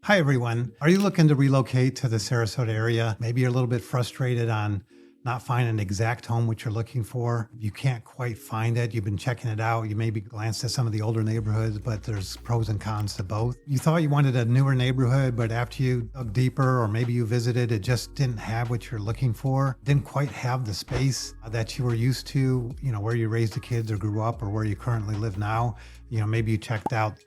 Hi, everyone. Are you looking to relocate to the Sarasota area? Maybe you're a little bit frustrated on not finding an exact home which you're looking for. You can't quite find it. You've been checking it out. You maybe glanced at some of the older neighborhoods, but there's pros and cons to both. You thought you wanted a newer neighborhood, but after you dug deeper or maybe you visited, it just didn't have what you're looking for. Didn't quite have the space that you were used to, where you raised the kids or grew up or where you currently live now. Maybe you checked out,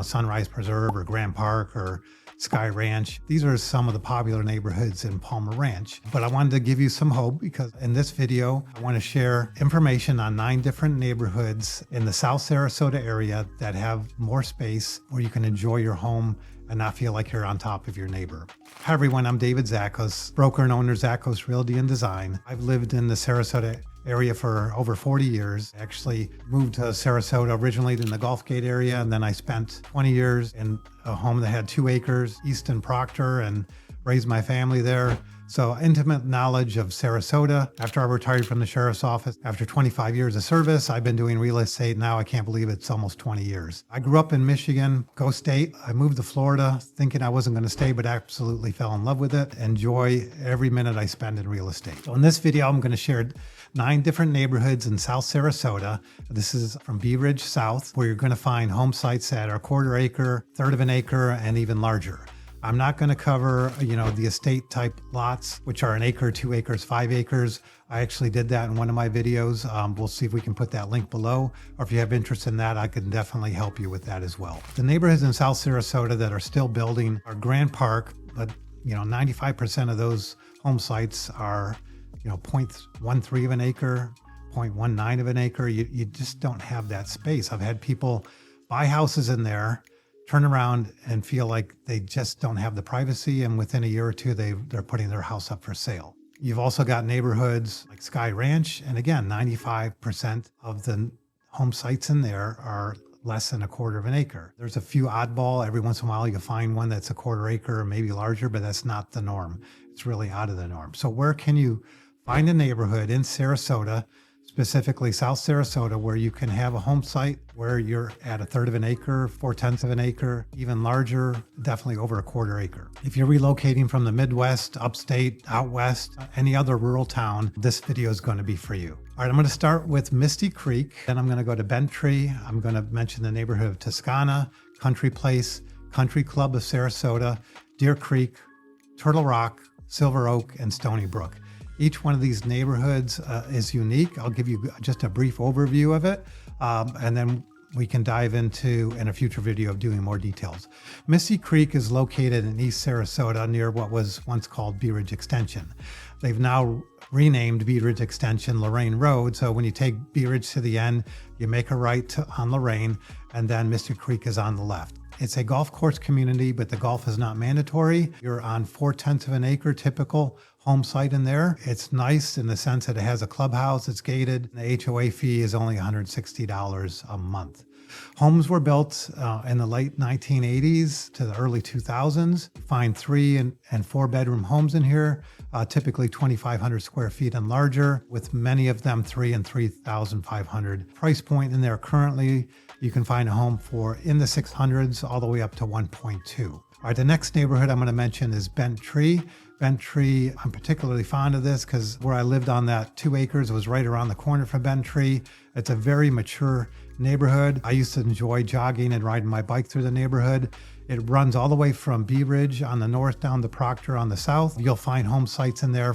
Sunrise Preserve or Grand Park or Skye Ranch. These are some of the popular neighborhoods in Palmer Ranch. But I wanted to give you some hope because in this video, I want to share information on 9 different neighborhoods in the South Sarasota area that have more space where you can enjoy your home and not feel like you're on top of your neighbor. Hi everyone, I'm David Zachos, broker and owner Zachos Realty Design. I've lived in the Sarasota area for over 40 years. I actually moved to Sarasota originally in the Gulf Gate area, and then I spent 20 years in a home that had 2 acres east in Proctor and raised my family there. So intimate knowledge of Sarasota. After I retired from the sheriff's office, after 25 years of service, I've been doing real estate now. I can't believe it's almost 20 years. I grew up in Michigan, go state. I moved to Florida thinking I wasn't going to stay, but absolutely fell in love with it. Enjoy every minute I spend in real estate. So in this video, I'm going to share 9 different neighborhoods in South Sarasota. This is from Bee Ridge South, where you're going to find home sites that are 1/4 acre, 1/3 of an acre, and even larger. I'm not going to cover, the estate type lots, which are 1 acre, 2 acres, 5 acres. I actually did that in one of my videos. We'll see if we can put that link below, or if you have interest in that, I can definitely help you with that as well. The neighborhoods in South Sarasota that are still building are Grand Park, but 95% of those home sites are 0.13 of an acre, 0.19 of an acre. You just don't have that space. I've had people buy houses in there, turn around and feel like they just don't have the privacy, and within a year or two, they're putting their house up for sale. You've also got neighborhoods like Skye Ranch, and again, 95% of the home sites in there are less than 1/4 of an acre. There's a few oddball. Every once in a while, you find one that's 1/4 acre or maybe larger, but that's not the norm. It's really out of the norm. So where can you find a neighborhood in Sarasota, specifically South Sarasota, where you can have a home site where you're at 1/3 of an acre, 4/10 of an acre, even larger, definitely over 1/4 acre. If you're relocating from the Midwest, upstate, out west, any other rural town, this video is going to be for you. All right, I'm going to start with Misty Creek, then I'm going to go to Bent Tree. I'm going to mention the neighborhood of Tuscana, Country Place, Country Club of Sarasota, Deer Creek, Turtle Rock, Silver Oak, and Stoneybrook. Each one of these neighborhoods is unique. I'll give you just a brief overview of it, and then we can dive into in a future video of doing more details. Misty Creek is located in East Sarasota near what was once called Bee Ridge Extension. They've now renamed Bee Ridge Extension Lorraine Road. So when you take Bee Ridge to the end, you make a right on Lorraine, and then Misty Creek is on the left. It's a golf course community, but the golf is not mandatory. You're on 4/10 of an acre, typical home site in there. It's nice in the sense that it has a clubhouse, it's gated. The HOA fee is only $160 a month. Homes were built in the late 1980s to the early 2000s. You find 3 and 4 bedroom homes in here, typically 2,500 square feet and larger, with many of them 3 and 3,500. Price point in there currently, you can find a home for in the 600s all the way up to 1.2. All right, the next neighborhood I'm going to mention is Bent Tree. Bent Tree, I'm particularly fond of this because where I lived on that 2 acres was right around the corner from Bent Tree. It's a very mature neighborhood. I used to enjoy jogging and riding my bike through the neighborhood. It runs all the way from Bee Ridge on the north down to Proctor on the south. You'll find home sites in there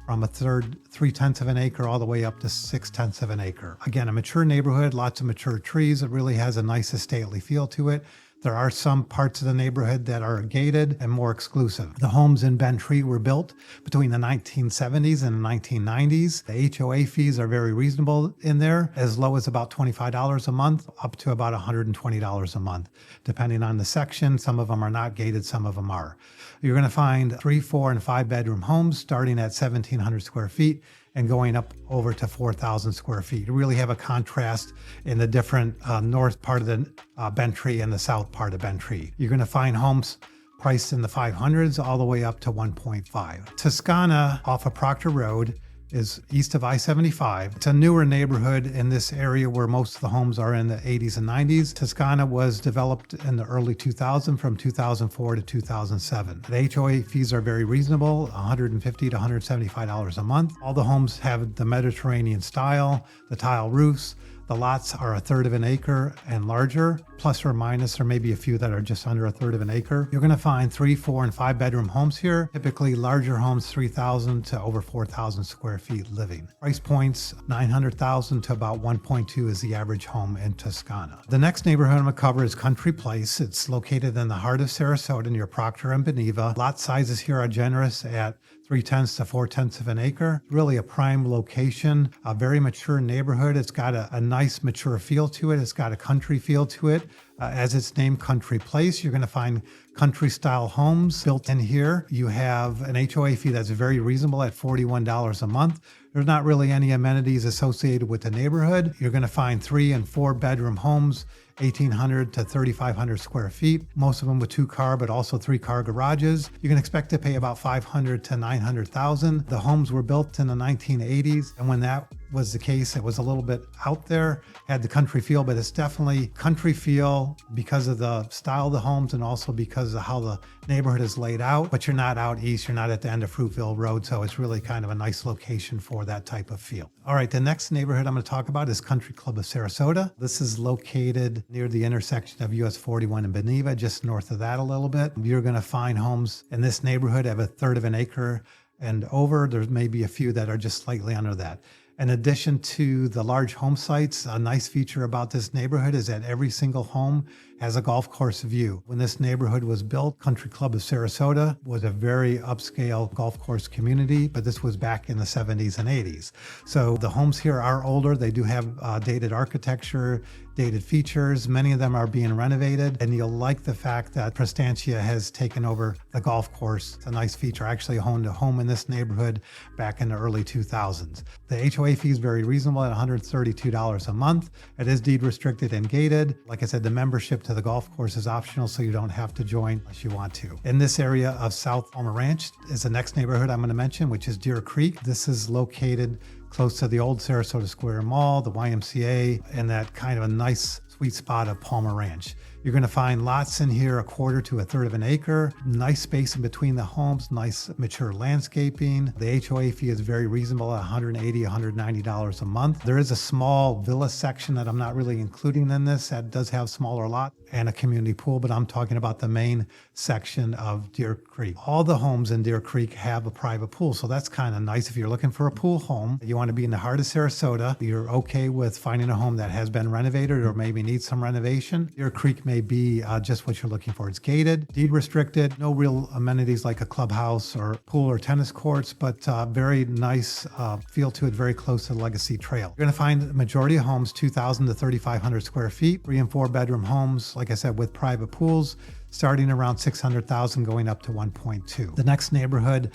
from 3/10 of an acre all the way up to 6/10 of an acre. Again, a mature neighborhood, lots of mature trees. It really has a nice stately feel to it. There are some parts of the neighborhood that are gated and more exclusive. The homes in Bent Tree were built between the 1970s and the 1990s. The HOA fees are very reasonable in there, as low as about $25 a month, up to about $120 a month, depending on the section. Some of them are not gated, some of them are. You're going to find 3, 4, and 5 bedroom homes starting at 1,700 square feet and going up over to 4,000 square feet. You really have a contrast in the different north part of the Bent Tree and the south part of Bent Tree. You're going to find homes priced in the 500s all the way up to 1.5. Tuscana off of Proctor Road is east of I-75. It's a newer neighborhood in this area where most of the homes are in the 80s and 90s. Tuscana was developed in the early 2000s from 2004 to 2007. The HOA fees are very reasonable, $150 to $175 a month. All the homes have the Mediterranean style, the tile roofs. The lots are a third of an acre and larger, plus or minus. There may be a few that are just under a third of an acre. You're going to find 3, 4, and 5 bedroom homes here. Typically larger homes, 3,000 to over 4,000 square feet living. Price points, 900,000 to about 1.2 is the average home in Tuscana. The next neighborhood I'm going to cover is Country Place. It's located in the heart of Sarasota near Proctor and Beneva. Lot sizes here are generous at 3/10 to 4/10 of an acre. Really a prime location, a very mature neighborhood. It's got a nice mature feel to it. It's got a country feel to it. As its name, Country Place, you're going to find country style homes built in here. You have an HOA fee that's very reasonable at $41 a month. There's not really any amenities associated with the neighborhood. You're going to find 3 and 4 bedroom homes, 1,800 to 3,500 square feet, most of them with 2-car, but also 3-car garages. You can expect to pay about $500,000 to $900,000. The homes were built in the 1980s, and when that was the case, it was a little bit out there, had the country feel, but it's definitely country feel because of the style of the homes and also because of how the neighborhood is laid out. But you're not out east, you're not at the end of Fruitville Road, so it's really kind of a nice location for that type of feel. All right, the next neighborhood I'm going to talk about is Country Club of Sarasota. This is located near the intersection of US 41 and Beneva, just north of that a little bit. You're going to find homes in this neighborhood of a third of an acre and over. There may be a few that are just slightly under that. In addition to the large home sites, a nice feature about this neighborhood is that every single home has a golf course view. When this neighborhood was built, Country Club of Sarasota was a very upscale golf course community, but this was back in the 70s and 80s. So the homes here are older. They do have dated architecture, dated features. Many of them are being renovated, and you'll like the fact that Prestantia has taken over the golf course. It's a nice feature. I actually owned a home in this neighborhood back in the early 2000s. The HOA fee is very reasonable at $132 a month. It is deed restricted and gated. Like I said, the membership to the golf course is optional, so you don't have to join unless you want to. In this area of South Palmer Ranch is the next neighborhood I'm going to mention, which is Deer Creek. This is located close to the old Sarasota Square Mall, the YMCA, and that kind of a nice sweet spot of Palmer Ranch. You're going to find lots in here, a quarter to a third of an acre, nice space in between the homes, nice mature landscaping. The HOA fee is very reasonable at $180, $190 a month. There is a small villa section that I'm not really including in this that does have smaller lot and a community pool, but I'm talking about the main section of Deer Creek. All the homes in Deer Creek have a private pool, so that's kind of nice. If you're looking for a pool home, you want to be in the heart of Sarasota, you're okay with finding a home that has been renovated or maybe needs some renovation. Deer Creek may be just what you're looking for. It's gated, deed restricted, no real amenities like a clubhouse or pool or tennis courts, but very nice feel to it, very close to the Legacy Trail. You're going to find the majority of homes 2,000 to 3,500 square feet, 3 and 4 bedroom homes, like I said, with private pools, starting around 600,000 going up to 1.2. The next neighborhood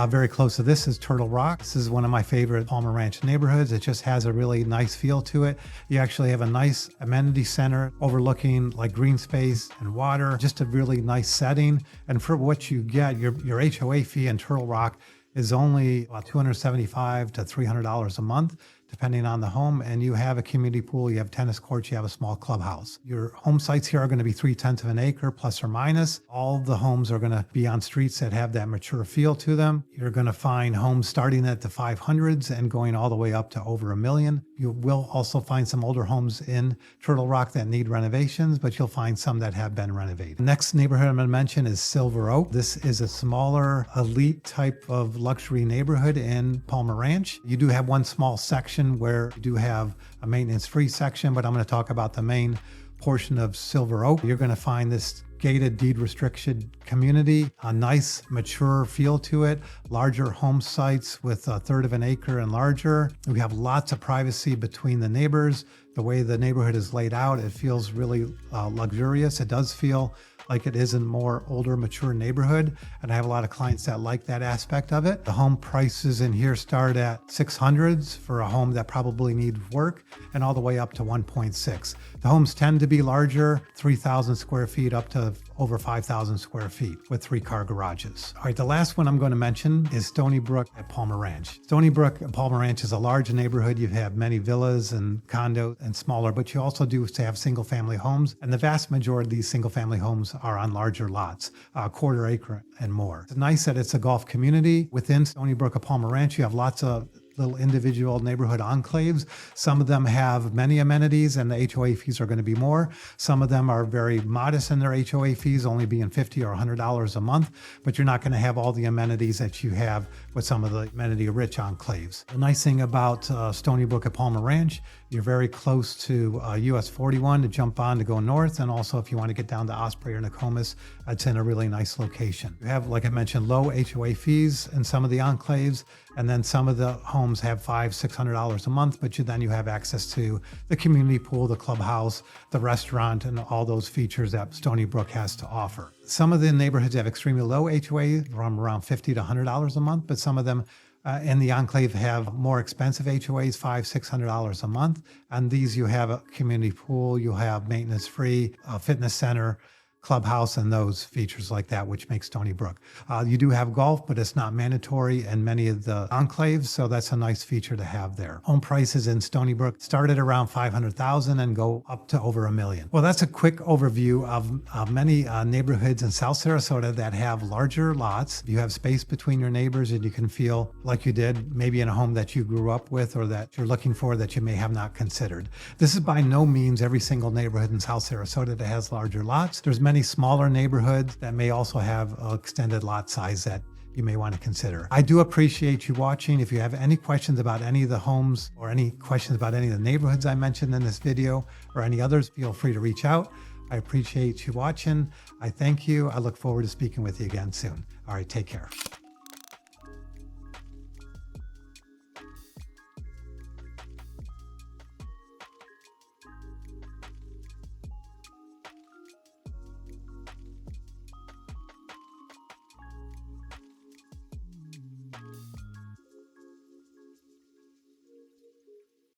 very close to this is Turtle Rock. This is one of my favorite Palmer Ranch neighborhoods. It just has a really nice feel to it. You actually have a nice amenity center overlooking like green space and water, just a really nice setting. And for what you get, your HOA fee in Turtle Rock is only about $275 to $300 a month, depending on the home. And you have a community pool, you have tennis courts, you have a small clubhouse. Your home sites here are going to be 3/10 of an acre, plus or minus. All the homes are going to be on streets that have that mature feel to them. You're going to find homes starting at the 500s and going all the way up to over $1 million. You will also find some older homes in Turtle Rock that need renovations, but you'll find some that have been renovated. The next neighborhood I'm going to mention is Silver Oak. This is a smaller, elite type of luxury neighborhood in Palmer Ranch. You do have one small section where you do have a maintenance-free section, but I'm going to talk about the main portion of Silver Oak. You're going to find this gated deed restriction community, a nice mature feel to it, larger home sites with a third of an acre and larger. We have lots of privacy between the neighbors. The way the neighborhood is laid out, it feels really luxurious. It does feel like it is a more older, mature neighborhood. And I have a lot of clients that like that aspect of it. The home prices in here start at 600s for a home that probably needs work and all the way up to 1.6. The homes tend to be larger, 3,000 square feet up to over 5,000 square feet with 3-car garages. All right, the last one I'm going to mention is Stoneybrook at Palmer Ranch. Stoneybrook at Palmer Ranch is a large neighborhood. You have many villas and condos and smaller, but you also do have single family homes. And the vast majority of these single family homes are on larger lots, a quarter acre and more. It's nice that it's a golf community. Within Stoneybrook at Palmer Ranch, you have lots of little individual neighborhood enclaves. Some of them have many amenities and the HOA fees are going to be more. Some of them are very modest in their HOA fees, only being $50 or $100 a month, but you're not going to have all the amenities that you have with some of the amenity-rich enclaves. The nice thing about Stoneybrook at Palmer Ranch, you're very close to US 41 to jump on to go north, and also if you want to get down to Osprey or Nokomis, it's in a really nice location. You have, like I mentioned, low HOA fees in some of the enclaves, and then some of the homes have $500-600 a month, but then you have access to the community pool, the clubhouse, the restaurant, and all those features that Stoneybrook has to offer. Some of the neighborhoods have extremely low HOA, from around $50 to $100 a month, but some of them in the enclave have more expensive HOAs, $500-600 a month. And these you have a community pool, you have maintenance free, a fitness center, clubhouse, and those features like that, which makes Stoneybrook. You do have golf, but it's not mandatory in many of the enclaves, so that's a nice feature to have there. Home prices in Stoneybrook start at around $500,000 and go up to over $1 million. Well, that's a quick overview of many neighborhoods in South Sarasota that have larger lots. You have space between your neighbors, and you can feel like you did maybe in a home that you grew up with or that you're looking for that you may have not considered. This is by no means every single neighborhood in South Sarasota that has larger lots. There's many smaller neighborhoods that may also have extended lot size that you may want to consider. I do appreciate you watching. If you have any questions about any of the homes or any questions about any of the neighborhoods I mentioned in this video or any others, feel free to reach out. I appreciate you watching. I thank you. I look forward to speaking with you again soon. All right, take care.